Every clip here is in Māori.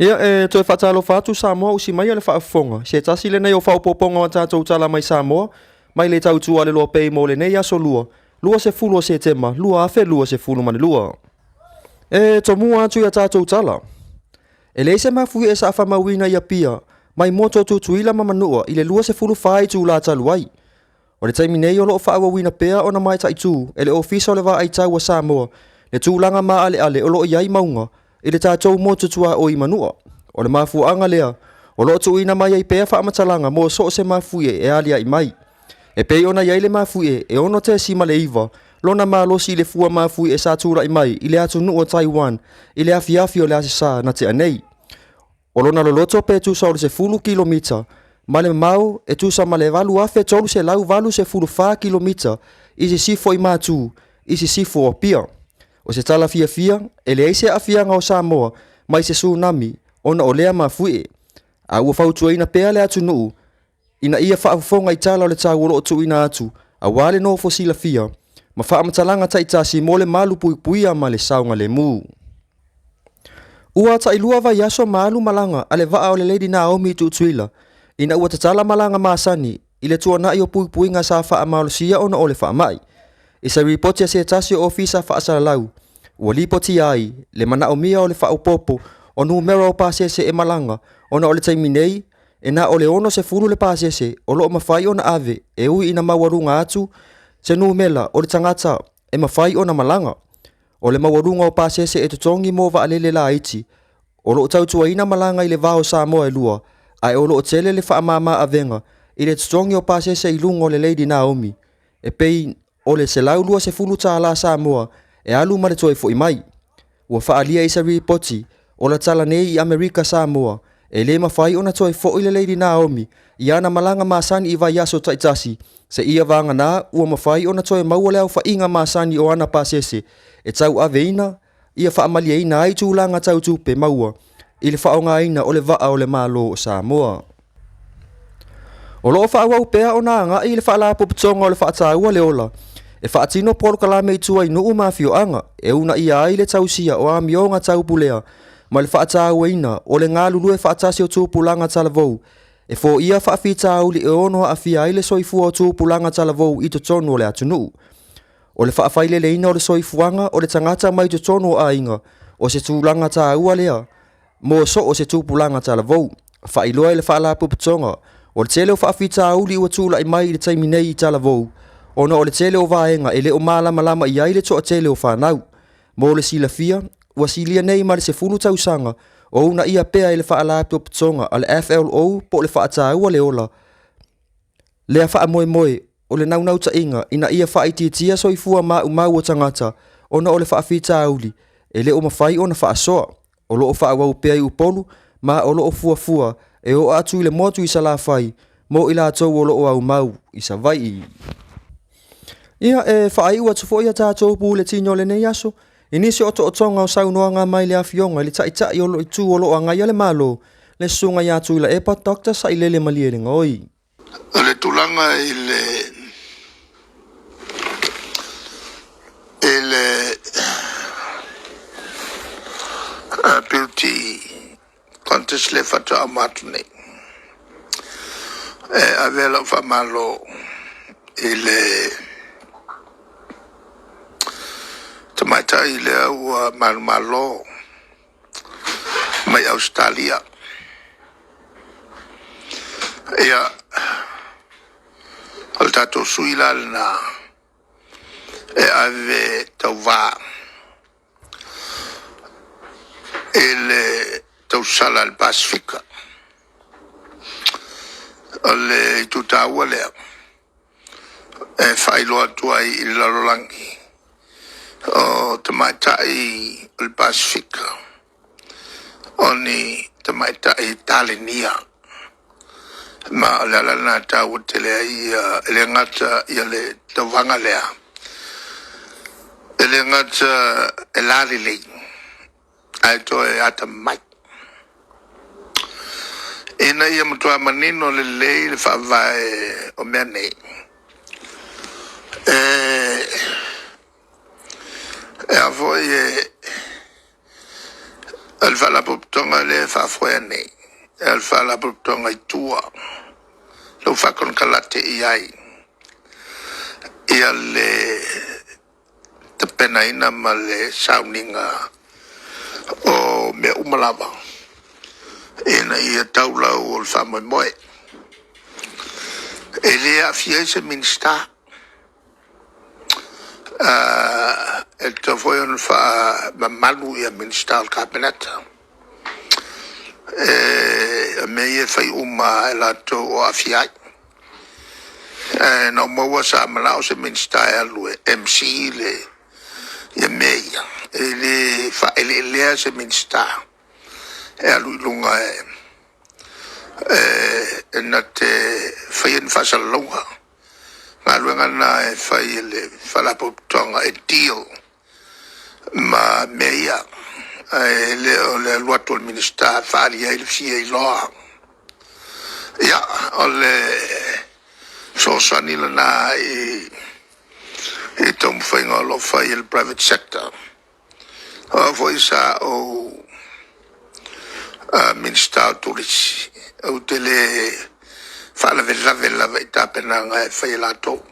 Ia toi whaatalo whātu Samoa usi mai ale whaafonga. Se tasi le nei o whaupoponga o tātou tala mai Samoa. Mai le tautu ale loa pei mo le nei aso lua. Lua se fulu o se tema. Lua afe lua se fulu mani lua. To mua atu ia tātou tala. E le se mafui e sa whamawina ia pia. Mai moto tutuila mamanua i le lua se fulu whai tu la talu ai. O le taimi nei o loo whaawawina pea o na mai taitu. E le ofisa o le wa ai tau wa Samoa. Le tūlanga maa ale o loo iai maunga. I le tātou mo tutua o i manua. O le mafuanga lea, o loo tuina mai ai pea whaamatalanga mo so se mafuie e alia i mai. E pei ona iai le mafuie e ono te sima le iwa, lona malosi le fua mafui e sa tūra i mai i le atu nu o Taiwan, i le afiafi o le asisa na te anei. O lona loloto pe tusa o le se fulu kilomita, ma le mau e tusa ma le valu afe tolu se lau valu se fulu fa kilomita, i se sifo i matu, i se sifo o pia. O se tala fia, e le eise afianga o Samoa, mai se tsunami, ona o lea mafui. A ua fautua ina pea le atu nuu, ina ia whaafonga i tala o le tau olo o tu ina atu, a wale no fosila fia, ma whaamatalanga taitasi mo le malu puipuia ma le saunga le mu. Ua ta ilua vai aso malu malanga ale vaa o le Lady Naomi tutuila, ina ua tatala malanga maasani, i le tuana i o puipuinga sa wha amalosia ona o le wha mai. Isa ripoti a se tasi o ofisa wha asalalau, ua lipoti ai, le mana o mia o le wha upopo, o numero o pasese e malanga, ona o le taiminei, e na o le ono se fulu le pasese, o loo mawhai ona ave, e ui ina mawarunga atu, se numela o le tangata, e mawhai ona malanga. O le mawarunga o pasese e tutongi mo wa alele la iti, o loo tautua ina malanga i le vao Samoa e lua, ai o loo tele le whaamama avenga, i le tutongi o pasese i lungo le Lady Naomi, e pei o le se lau lua se fulu ta la Samoa, e alu ma le toi fo i mai. Ua whaalia isa ripoti, o la tala nei i Amerika Samoa, e le mawhai ona toi fo i le Lady Naomi, i ana malanga masani i vai aso taitasi, se ia vanga na ua mawhai ona toi maua leo whainga masani o ana pasese, e tau aveina, ia whaamalia ina ai tūlanga tau tupe maua, i le whaonga ina o le vaa o le malo o Samoa. O loo whaawau pea o nanga i le whaalapo pitonga o le whaataua le ola, e whaatino polo kalame i tua i nuu mafio anga, e una ia ai le tausia o amionga tau pulea, ma le whaataua ina o le ngā lulu e whaatasi o tūpulanga talavou, e fo ia whaafita auli e ono a fia ai le soifua o tūpulanga talavou i to tonu o le atunu. O le whaafaile le ina o le soifuanga o le tangata mai to tonu a inga, o se tūlanga ta ua lea, mo so o se tūpulanga talavou, whailoa le whaalapo pitonga, o le tele o whaafita auli ua tūla i mai i le taiminei i talavou, ona o le tele o vaenga e le o malama i ai le toa tele o whanau, mo le sila fia, ua silia nei ma le se fulu tausanga, o una ia pea i le whaalapo pitonga a le FLO po le whaataua le ola. Lea wha moe, o le naunau ta inga, ina ia wha ititia soifua mau o tangata, ona o le whaafita auli, e le o mawhai ona wha asoa, o loo wha awau pea i upolu, ma o loo fua, e o atu i le motu i sa la whai, mo i la tau o loo au mau, i sa vai. Ia e whaai ua tufo ia tātou pu le tino le nei aso, inisi o tonga o saunoanga mai le afionga, le tai o lo i tu o loo angai ale malo, le sunga ia tu i la epa dokta sa i lele malie le ngoi. Le tulanga beauty contest le fata amatune avela fa malo tamata ile wa malo mai Australia ya al tato suila na ave tova tau sala al Pacifica ale tutawa le failo atuai il lalolangi o tamatai al Pacifica oni tamatai Talenia ma la na tau tele ai le ngata ia le tawanga lea le ngata elali le ai to ata mai ina ia mtua manino le fa vai o mene a voi Alfa la poptonga le fa fuene. Alfa la poptonga itua. Lo fa con kalate iai. Ia le te pena ina ma le sauninga o me umalava. Ina ia taula o le fa moe moe. E le a fiese minsta. E te foi on fa mamalu ia minsta al kabineta. Me ia fai uma e lato o afiai. No maua sa malao se minsta e alu MC le ia meia. Le fa ele lea se minsta e alu ilunga e na te fai en fasalonga. Ngā luenga na e fai le whalapoptonga e deal ma meia le luato le minsta whaari e le fia i loa. Ia, o le sosani le na i tomu whainga lo fai le private sector. O foi sa o minsta o turisi. O te le whala vela i tāpena ngai whai lato.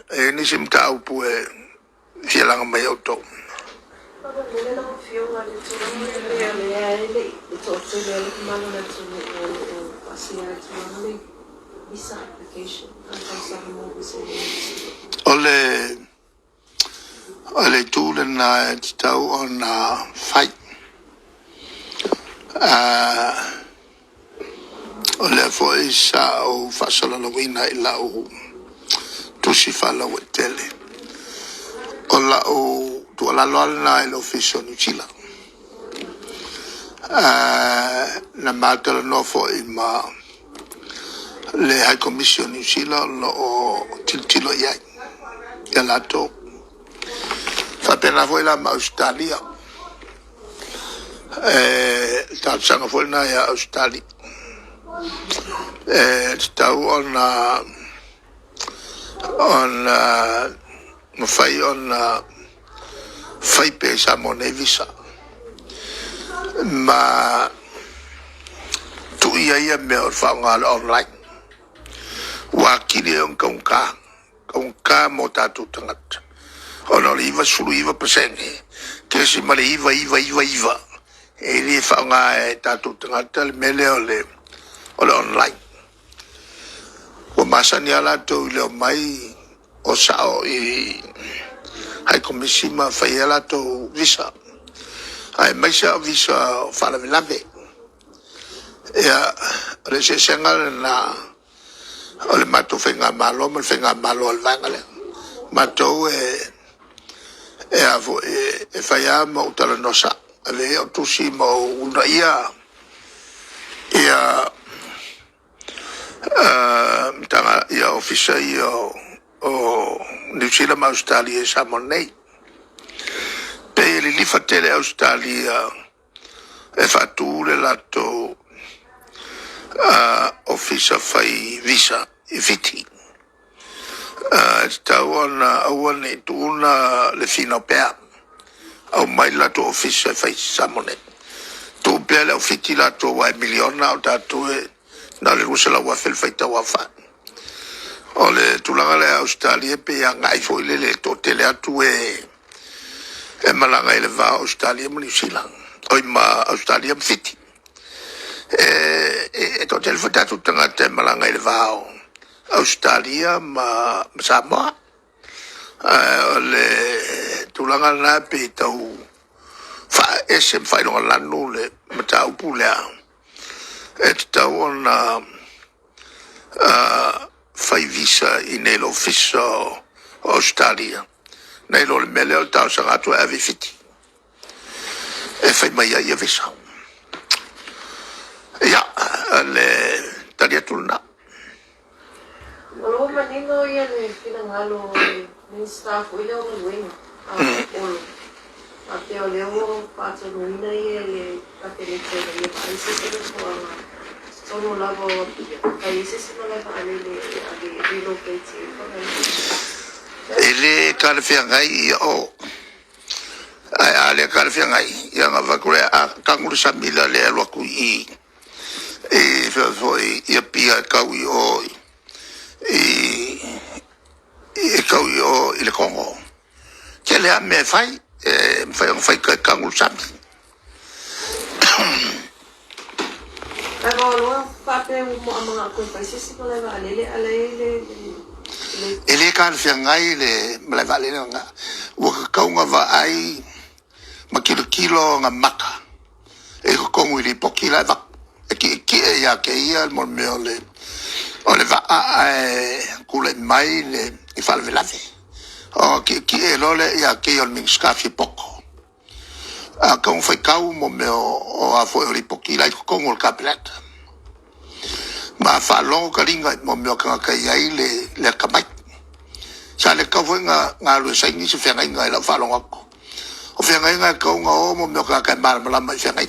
E nisi mta upu e fialanga mai au tō. Ole tūle na tau o na whai. Ole foi sa o fasala la wina i la o tusi fala o tele. Ola o tu ala loalna i l'officio New Zealand. Na matala no fo i ma le High Commission New Zealand o tilo iai. Ia lato. Fa pena foi la ma Australia. Ta sanga foi na ia Australia. Tau fai pe sa mone visa ma tu ia me or fa online wa kile on kaunka mo tatu tangat ono iva sulu iva presente ke si male iva e li fa nga tatu tangat mele ole online o masani ala to le mai o sao i ai komishima fai ala to visa ai mai sa visa fala velave ya resesenga na ole mato fenga malo al vangale mato e avo e fai ama utala nosa ale o tusi mo una ia tanga ia ofisa ia o New Zealand Australia sa monei pe li fatele Australia e fatu le lato ofisa fai visa e fiti tawana awane tuna le fino pea au mai lato ofisa fai sa monei tu pe le fiti lato wa miliona o tatu na le rusela wa fel faita wa fa ole tulanga le Australia pe anga I foi le to tele atu e malanga ele va Australia mo New Zealand oi ma Australia fiti e to tele fota tu tanga te malanga ele va Australia ma Samoa ole tulanga na pe tau fa esem fa no la nule mata upula tau ona fai visa i nei l'officio Australia nei lo mele o tau sanga tu ave fiti e fai mai ia visa ia le talia tulna Olo manino ia le finangalo ni staff ile o luenga olo ate o leo pato luina ia le kateleche le paese se ko sono lavo paese se no le ale relocate ele kale fiangai o le ka fia ngai ia nga va kule a kanguru samila le lo ku I e foi ia pia ka wi o e ka wi o ile kongo ke le a me fai fai ka kanguru samila Agora, pape mo mga kumpasi si ko leva alele ele ka fia ngai le mala vale nga wa ka nga va ai makilo nga maka e ko kongu ile pokila va ki ya ke ia mo me ole va kule mai le I fal velave o ki e lole ya ke ol ming skafi poko a kong fai kau mo me o a foi ole pokila ko kongu ka plat ma fa long ka ringa mo me ka ia le kamai sa le ka foi nga lu sai ni se fenga nga la fa long ko o fenga nga ko nga o mo me ka mar la ma fenga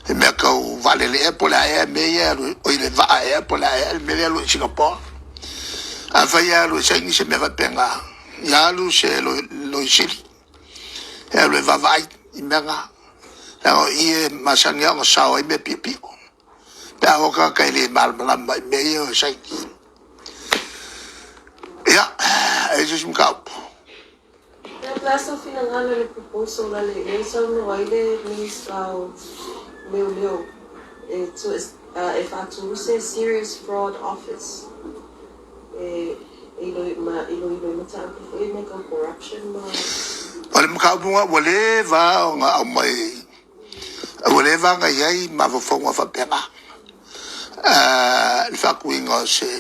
e me ka vale le po la e me ya o ile va e po la e me le lu Singapore a fa ya lu sai ni se me va penga ya lu se lo sili e lu va vai I me nga o I ma sang ya nga sa o me pipi da o ka ka le mar la ma me ya sai ya e just me ka Na plaza finangalo le proposal la le sa no waile ministro leo to if I to say serious fraud office ilo mata ko make a corruption ma Wale mkabunga wale va nga amai wale va nga yai ma va fonga fa pena il fa kuinga se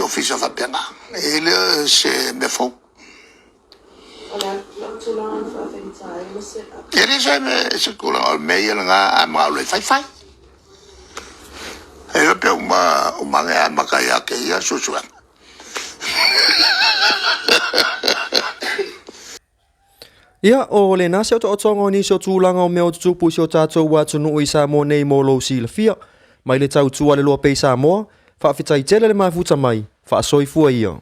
office fa pena ele se me fo ala to lang fa fentai mo set up ele se kula al me nga ama le fai e pe uma nga makaya ke ya susuan Ia o le nasi o to'otongo ni sio tūlanga o mea o tutupu sio tātou wa tunu I Samoa nei mo lo sila fia. Mai le tau tua le loa pei Samoa, whaafitai tele le mafuta mai, whaasoi fua ia.